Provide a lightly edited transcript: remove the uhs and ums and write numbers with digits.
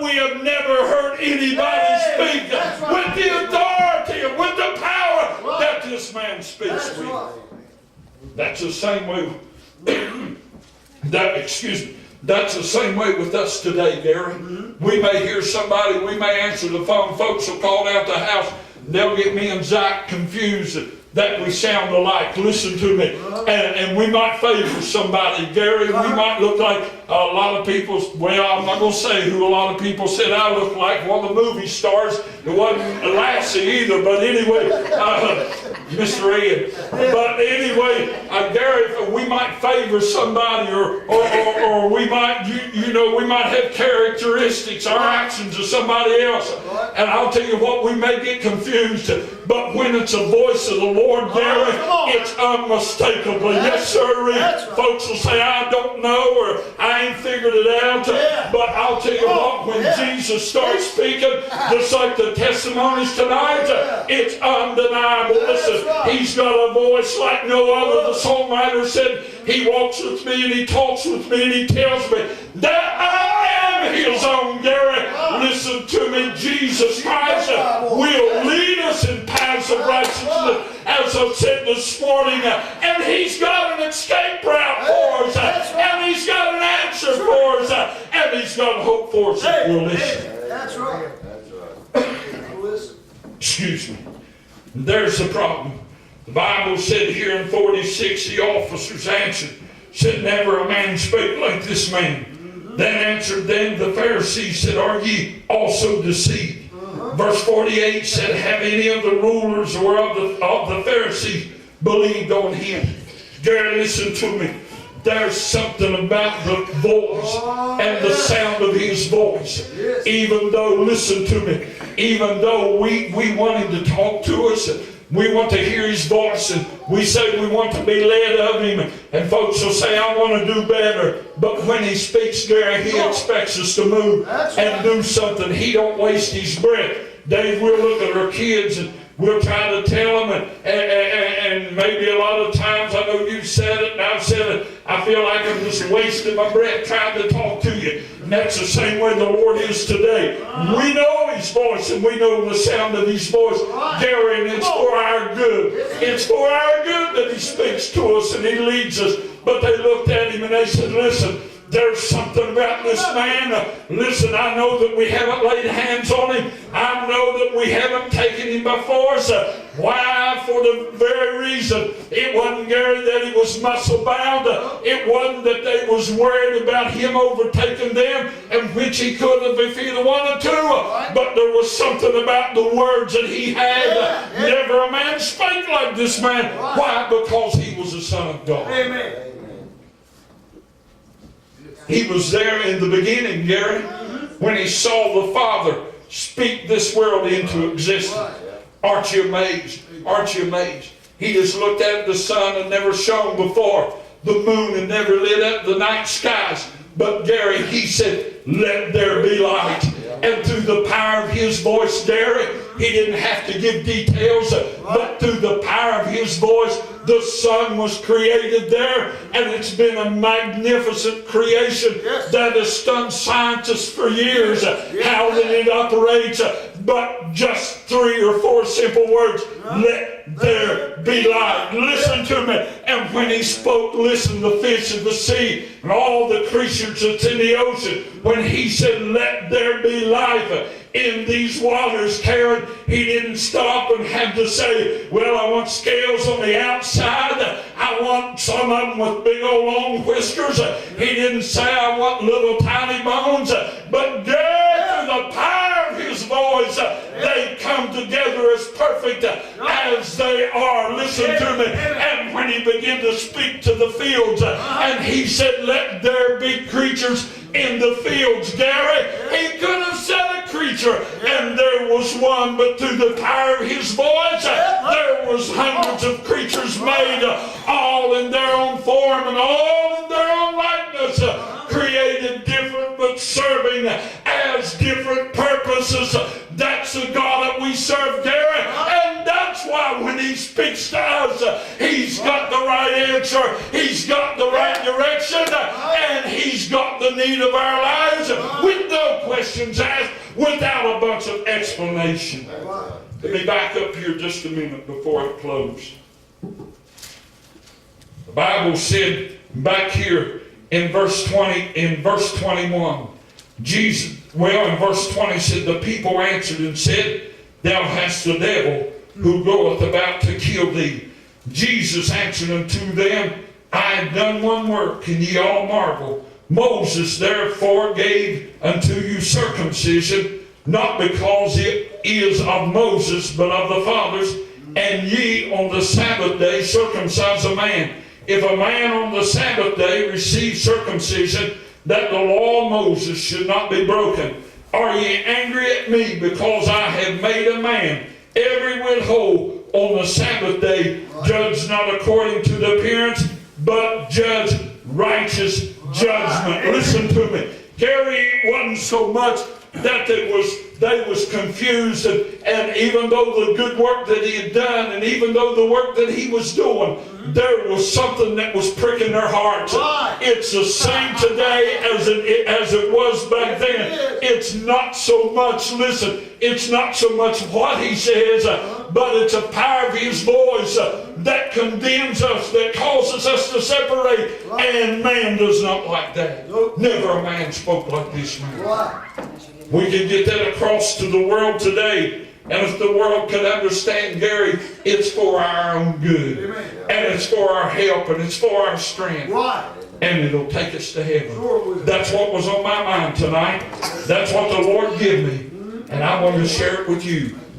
We have never heard anybody speak with the authority and with the power that this man speaks with. That's the same way. That's the same way with us today, Gary. We may hear somebody, we may answer the phone, folks will call out the house, they'll get me and Zach confused that we sound alike. Listen to me. And we might favor somebody, Gary. We might look like a lot of people, well, I'm not going to say who a lot of people said I look like, one of the movie stars. It wasn't Lassie either, but anyway, Mr. Ed. But anyway, Gary, we might favor somebody or we might, we might have characteristics, our actions of somebody else. And I'll tell you what, we may get confused, but when it's a voice of the Lord, Gary, it's unmistakable. Yes, sir. Right. Folks will say, I don't know, or I ain't figured it out. But I'll tell you what, when Jesus starts speaking, just like the testimonies tonight, it's undeniable. Listen, he's got a voice like no other. The songwriter said, he walks with me and he talks with me and he tells me that I am his own, Gary. Listen to me, Jesus Christ will lead us in paths of righteousness, as I've said this morning, and he's got an escape route for us, and he's got an answer for us, and he's got hope for us if we'll listen. That's right. Excuse me. There's the problem. The Bible said here in 46, the officers answered, said, never a man spake like this man. Then answered them the Pharisees, said, are ye also deceived? Verse 48 said, have any of the rulers or of the Pharisees believed on him? Gary, listen to me. There's something about the voice and the sound of his voice. Even though, listen to me, even though we want him to talk to us, we want to hear his voice, and we say we want to be led of him, and folks will say, I want to do better. But when he speaks, Gary, he expects us to move and do something. He don't waste his breath. Dave, we'll look at our kids and we'll try to tell them, and maybe a lot of times, I know you've said it and I've said it, I feel like I'm just wasting my breath trying to talk to you. And that's the same way the Lord is today. We know his voice and we know the sound of his voice, Gary, and it's for our good. It's for our good that he speaks to us and he leads us. But they looked at him and they said, listen, there's something about this man. Listen, I know that we haven't laid hands on him. I know that we haven't taken him by force. Why? For the very reason. It wasn't, Gary, that he was muscle bound. It wasn't that they was worried about him overtaking them, and which he could have if he'd wanted to. But there was something about the words that he had. Never a man spake like this man. Why? Because he was the Son of God. Amen. He was there in the beginning, Gary, when he saw the Father speak this world into existence. Aren't you amazed? Aren't you amazed? He just looked at the sun and never shone before. The moon and never lit up the night skies. But Gary, he said, let there be light. And through the power of his voice, Gary, he didn't have to give details, but through the power of his voice, the sun was created there, and it's been a magnificent creation that has stunned scientists for years, how that it operates. But just 3 or 4 simple words, let there be light. Listen to me. And when he spoke, listen, the fish of the sea and all the creatures that's in the ocean, when he said, let there be life in these waters, Karen, he didn't stop and have to say, well, I want scales on the outside. I want some of them with big old long whiskers. He didn't say, I want little tiny bones. But God, through the power of his voice, they come together as perfect as they are. Listen to me. And when he began to speak to the fields, and he said, let there be creatures in the fields, Gary, he could have said a creature, and there was one, but through the power of his voice, there was hundreds of creatures made, all in their own form and all in their own likeness, created different but serving as different purposes. That's the God that we serve, Gary, and that's why when when he speaks to us, he's got the right answer, he's got the right direction, and he's got the need of our lives with no questions asked, without a bunch of explanation. Let me back up here just a minute before I close. The Bible said back here in verse 20, in verse 21, in verse 20 said, the people answered and said, thou hast the devil who goeth about to kill thee. Jesus answered unto them, I have done one work, and ye all marvel. Moses therefore gave unto you circumcision, not because it is of Moses, but of the fathers. And ye on the Sabbath day circumcise a man. If a man on the Sabbath day receive circumcision, that the law of Moses should not be broken. Are ye angry at me because I have made a man every whit whole on the Sabbath day? Judge not according to the appearance, but judge righteous judgment. Listen to me. Gary, it wasn't so much that they was confused, and even though the good work that he had done, and even though the work that he was doing, there was something that was pricking their hearts. Right. It's the same today as it was back then. It's not so much, listen, it's not so much what he says, but it's a power of his voice that condemns us, that causes us to separate. Right. And man does not like that. Nope. Never a man spoke like this man. Right. We can get that across to the world today. And if the world could understand, Gary, it's for our own good. Amen. And it's for our help, and it's for our strength. Right. And it'll take us to heaven. Sure. That's what was on my mind tonight. That's what the Lord gave me. And I want to share it with you.